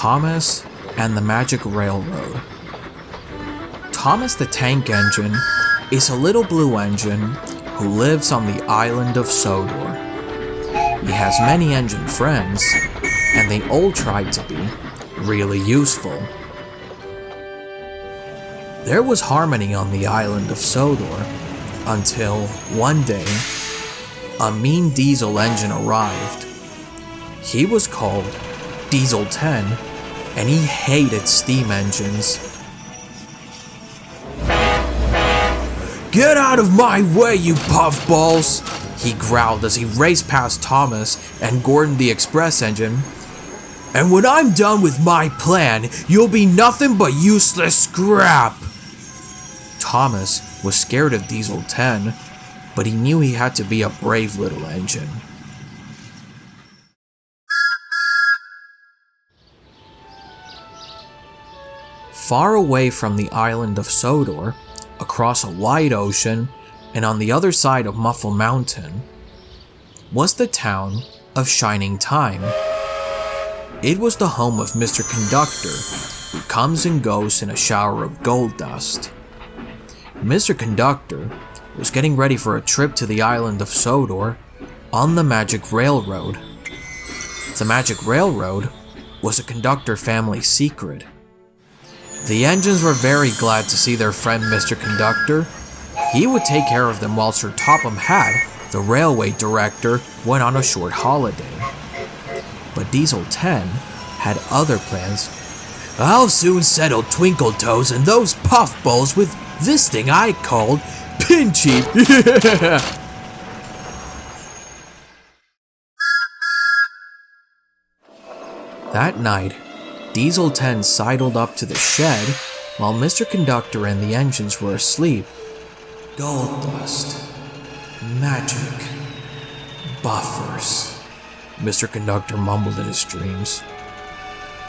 Thomas and the Magic Railroad. Thomas the Tank Engine is a little blue engine who lives on the island of Sodor. He has many engine friends, and they all try to be really useful. There was harmony on the island of Sodor until one day, a mean diesel engine arrived. He was called Diesel 10, and he hated steam engines. "Get out of my way, you puffballs!" he growled as he raced past Thomas and Gordon the express engine. "And when I'm done with my plan, you'll be nothing but useless scrap!" Thomas was scared of Diesel 10, but he knew he had to be a brave little engine. Far away from the island of Sodor, across a wide ocean, and on the other side of Muffle Mountain, was the town of Shining Time. It was the home of Mr. Conductor, who comes and goes in a shower of gold dust. Mr. Conductor was getting ready for a trip to the island of Sodor on the Magic Railroad. The Magic Railroad was a Conductor family secret. The engines were very glad to see their friend Mr. Conductor. He would take care of them while Sir Topham Hatt, the railway director, went on a short holiday. But Diesel 10 had other plans. "I'll soon settle Twinkletoes and those puffballs with this thing I called Pinchy." That night, Diesel 10 sidled up to the shed while Mr. Conductor and the engines were asleep. "Gold dust, magic, buffers," Mr. Conductor mumbled in his dreams.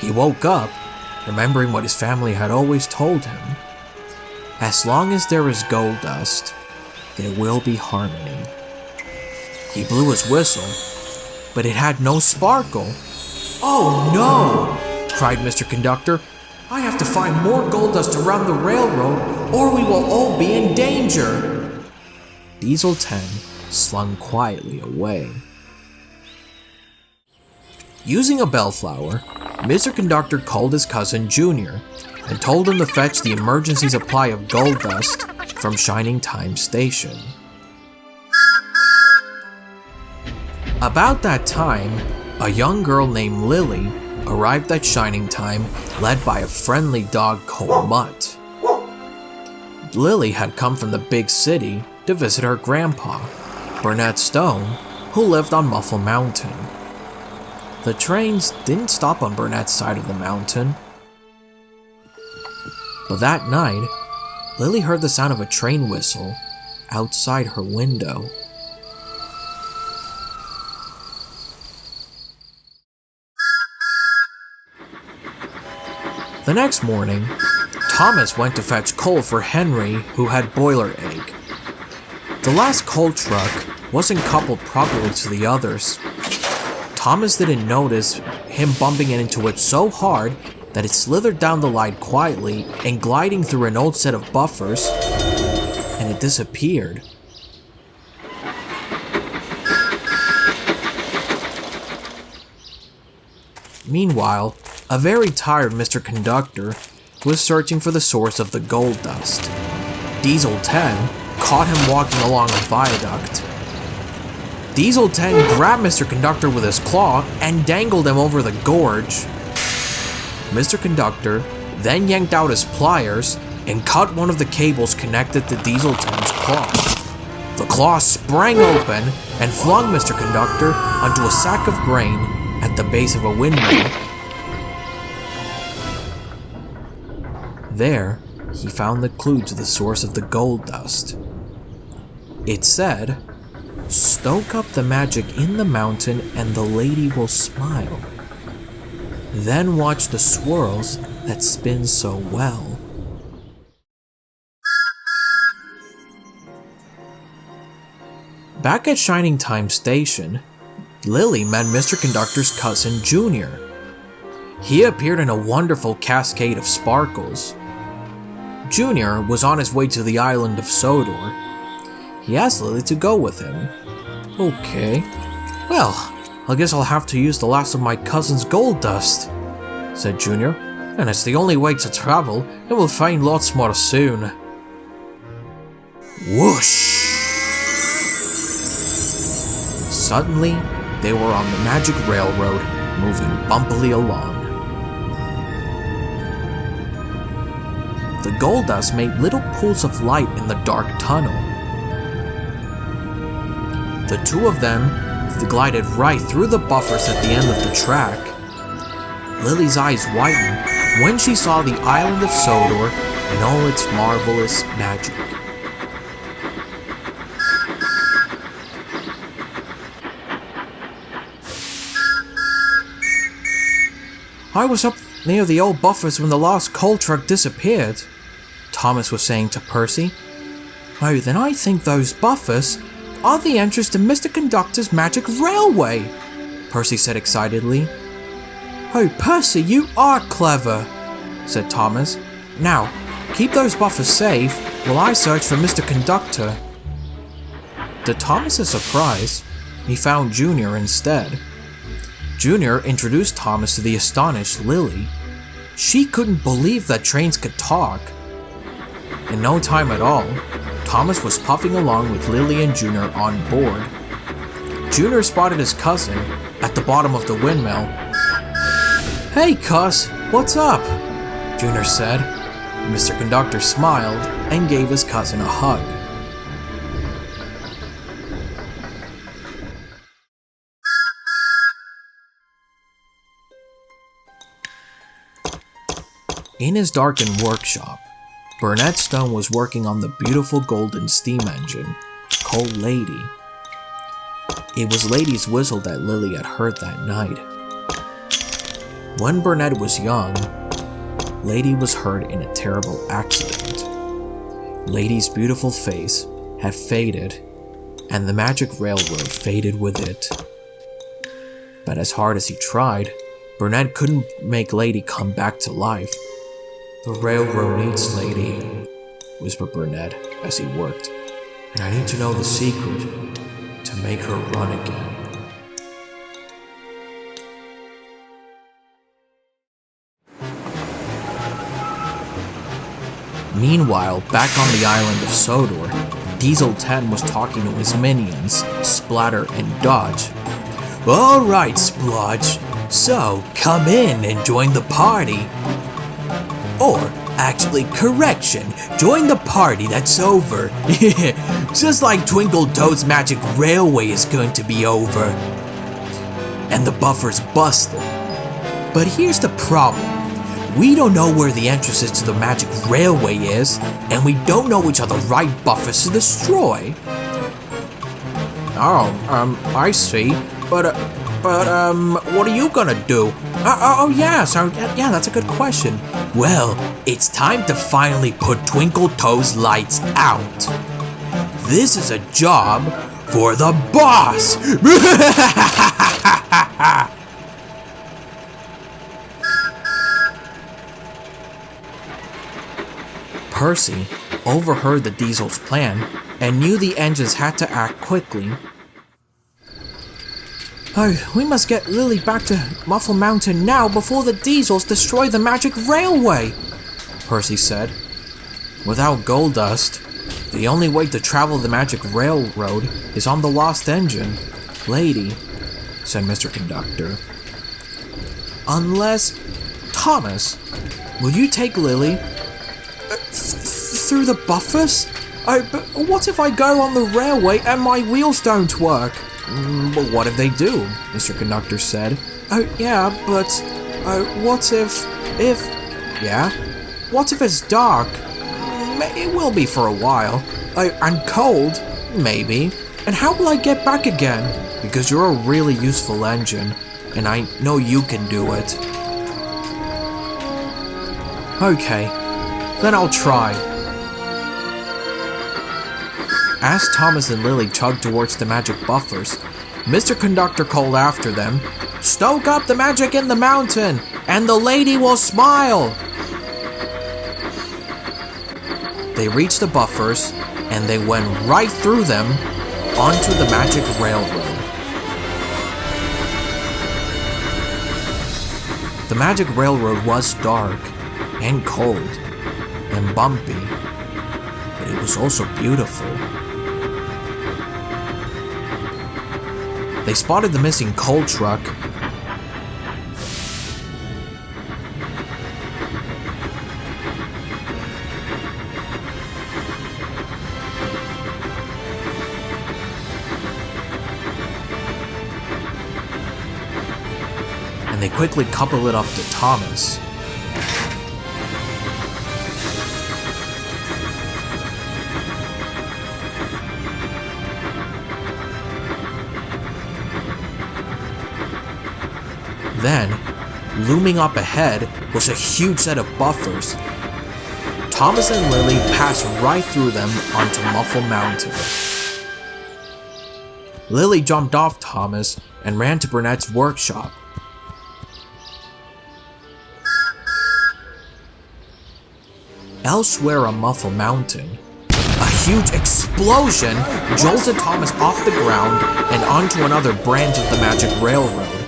He woke up, remembering what his family had always told him. As long as there is gold dust, there will be harmony. He blew his whistle, but it had no sparkle. "Oh no!" cried Mr. Conductor. "I have to find more gold dust around the railroad, or we will all be in danger." Diesel 10 slunk quietly away. Using a bellflower, Mr. Conductor called his cousin Junior and told him to fetch the emergency supply of gold dust from Shining Time Station. About that time, a young girl named Lily arrived at Shining Time, led by a friendly dog called Mutt. Lily had come from the big city to visit her grandpa, Burnett Stone, who lived on Muffle Mountain. The trains didn't stop on Burnett's side of the mountain. But that night, Lily heard the sound of a train whistle outside her window. The next morning, Thomas went to fetch coal for Henry, who had boiler ache. The last coal truck wasn't coupled properly to the others. Thomas didn't notice him bumping into it so hard that it slithered down the line quietly and gliding through an old set of buffers, and it disappeared. Meanwhile, a very tired Mr. Conductor was searching for the source of the gold dust. Diesel 10 caught him walking along a viaduct. Diesel 10 grabbed Mr. Conductor with his claw and dangled him over the gorge. Mr. Conductor then yanked out his pliers and cut one of the cables connected to Diesel 10's claw. The claw sprang open and flung Mr. Conductor onto a sack of grain at the base of a windmill. There, he found the clue to the source of the gold dust. It said, "Stoke up the magic in the mountain and the lady will smile. Then watch the swirls that spin so well." Back at Shining Time Station, Lily met Mr. Conductor's cousin Junior. he appeared in a wonderful cascade of sparkles. Junior was on his way to the island of Sodor. He asked Lily to go with him. Okay. Well, I guess I'll have to use the last of my cousin's gold dust, said Junior. And it's the only way to travel, and we'll find lots more soon. Whoosh! Suddenly, they were on the magic railroad, moving bumpily along. The gold dust made little pools of light in the dark tunnel. The two of them glided right through the buffers at the end of the track. Lily's eyes widened when she saw the island of Sodor in all its marvelous magic. I was up near the old buffers when the last coal truck disappeared, Thomas was saying to Percy. Oh, then I think those buffers are the entrance to Mr. Conductor's magic railway, Percy said excitedly. Oh, Percy, you are clever, said Thomas. Now, keep those buffers safe while I search for Mr. Conductor. To Thomas's surprise, he found Junior instead. Junior introduced Thomas to the astonished Lily. She couldn't believe that trains could talk. In no time at all, Thomas was puffing along with Lily and Junior on board. Junior spotted his cousin at the bottom of the windmill. Hey, cuss, what's up? Junior said. Mr. Conductor smiled and gave his cousin a hug. In his darkened workshop, Burnett Stone was working on the beautiful golden steam engine called Lady. It was Lady's whistle that Lily had heard that night. When Burnett was young, Lady was hurt in a terrible accident. Lady's beautiful face had faded, and the magic railroad faded with it. But as hard as he tried, Burnett couldn't make Lady come back to life. The railroad needs Lady, whispered Burnett as he worked, and I need to know the secret to make her run again. Meanwhile, back on the island of Sodor, Diesel 10 was talking to his minions, Splatter and Dodge. Alright, Splodge, so come in and join the party. Or, actually, correction, join the party that's over. Just like Twinkle Toad's magic railway is going to be over. And the buffer's busted. But here's the problem. We don't know where the entrances to the magic railway is, and we don't know which are the right buffers to destroy. Oh, I see. But what are you gonna do? Yeah, that's a good question. Well, it's time to finally put Twinkle Toes lights out. This is a job for the boss! Percy overheard the Diesel's plan and knew the engines had to act quickly. Oh, we must get Lily back to Muffle Mountain now before the Diesels destroy the magic railway, Percy said. Without gold dust, the only way to travel the magic railroad is on the lost engine. Lady, said Mr. Conductor. Unless... Thomas, will you take Lily? Through the buffers? Oh, but what if I go on the railway and my wheels don't work? But what if they do? Mr. Conductor said. Oh, yeah, but... what if... Yeah? What if it's dark? It will be for a while. And cold? Maybe. And how will I get back again? Because you're a really useful engine, and I know you can do it. Okay, then I'll try. As Thomas and Lily chugged towards the magic buffers, Mr. Conductor called after them, "Stoke up the magic in the mountain! and the lady will smile. They reached the buffers, and they went right through them onto the magic railroad. The magic railroad was dark and cold and bumpy, but it was also beautiful. They spotted the missing coal truck. And they quickly couple it up to Thomas. Then, looming up ahead was a huge set of buffers. Thomas and Lily passed right through them onto Muffle Mountain. Lily jumped off Thomas and ran to Burnett's workshop. Elsewhere on Muffle Mountain, a huge explosion jolted Thomas off the ground and onto another branch of the magic railroad.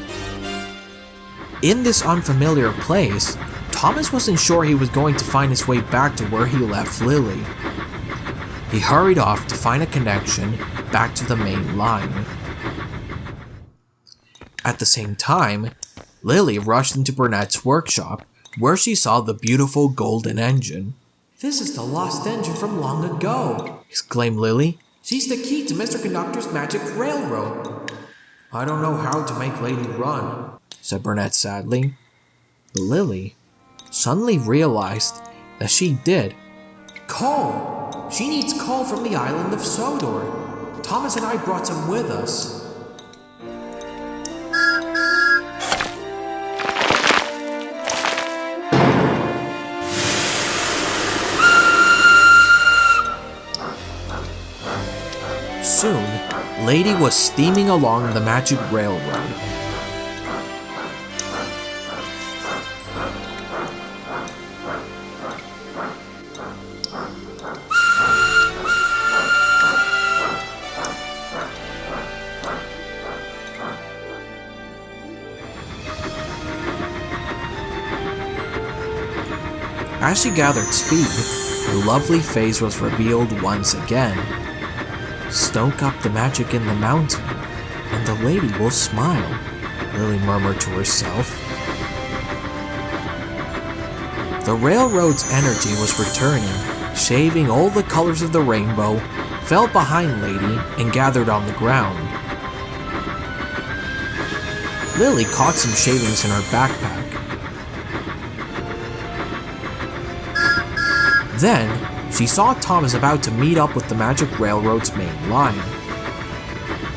In this unfamiliar place, Thomas wasn't sure he was going to find his way back to where he left Lily. He hurried off to find a connection back to the main line. At the same time, Lily rushed into Burnett's workshop, where she saw the beautiful golden engine. "This is the lost engine from long ago," exclaimed Lily. "She's the key to Mr. Conductor's magic railroad." "I don't know how to make Lady run," said Burnett sadly. But Lily suddenly realized that she did. "Coal! She needs coal from the island of Sodor. Thomas and I brought some with us." Soon, Lady was steaming along the magic railroad. As she gathered speed, her lovely face was revealed once again. "Stoke up the magic in the mountain, and the lady will smile," Lily murmured to herself. The railroad's energy was returning, shaving all the colors of the rainbow, fell behind Lady and gathered on the ground. Lily caught some shavings in her backpack. Then, she saw Thomas about to meet up with the magic railroad's main line.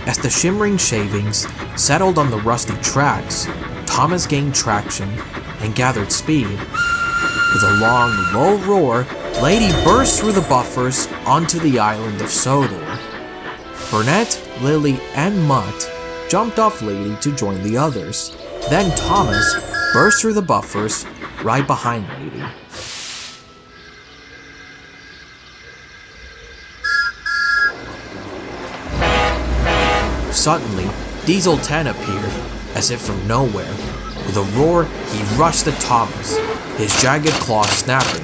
As the shimmering shavings settled on the rusty tracks, Thomas gained traction and gathered speed. With a long, low roar, Lady burst through the buffers onto the island of Sodor. Burnett, Lily, and Mutt jumped off Lady to join the others. Then Thomas burst through the buffers right behind Lady. Suddenly, Diesel 10 appeared, as if from nowhere. With a roar, he rushed at Thomas, his jagged claws snapping.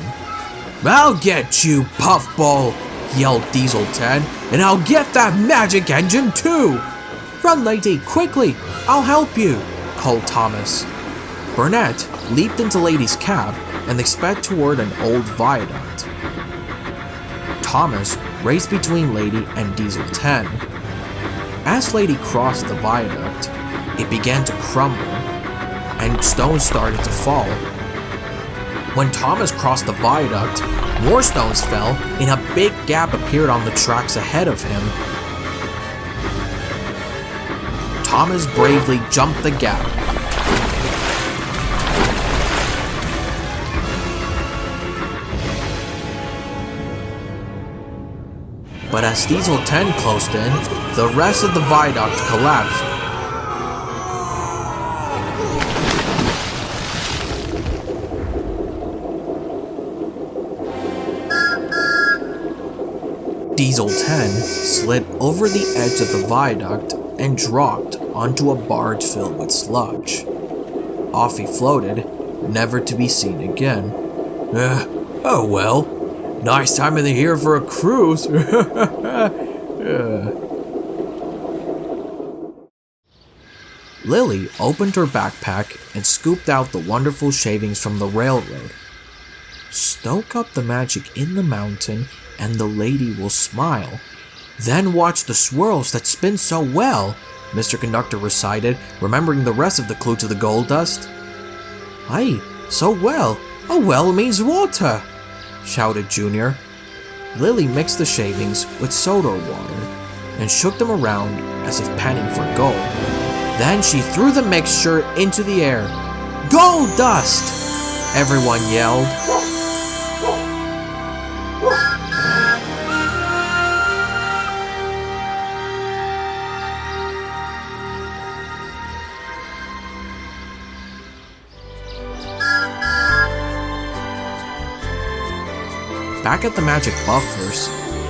"I'll get you, puffball!" yelled Diesel 10, "and I'll get that magic engine too!" "Run, Lady, quickly! I'll help you!" called Thomas. Burnett leaped into Lady's cab, and they sped toward an old viaduct. Thomas raced between Lady and Diesel 10. As Lady crossed the viaduct, it began to crumble, and stones started to fall. When Thomas crossed the viaduct, more stones fell, and a big gap appeared on the tracks ahead of him. Thomas bravely jumped the gap. But as Diesel 10 closed in, the rest of the viaduct collapsed. Diesel 10 slid over the edge of the viaduct and dropped onto a barge filled with sludge. Off he floated, never to be seen again. Oh well, nice time of the year for a cruise. Lily opened her backpack and scooped out the wonderful shavings from the railroad. Stoke up the magic in the mountain and the lady will smile. Then watch the swirls that spin so well, Mr. Conductor recited, remembering the rest of the clue to the gold dust. Aye, so well. A well means water, shouted Junior. Lily mixed the shavings with Sodor water and shook them around as if panning for gold. Then she threw the mixture into the air. Gold dust! Everyone yelled. Back at the magic buffers,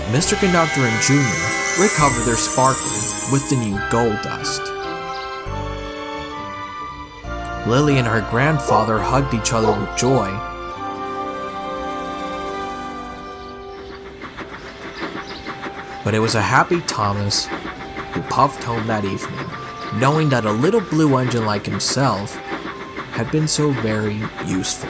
Mr. Conductor and Junior recovered their sparkle with the new gold dust. Lily and her grandfather hugged each other with joy. But it was a happy Thomas who puffed home that evening, knowing that a little blue engine like himself had been so very useful.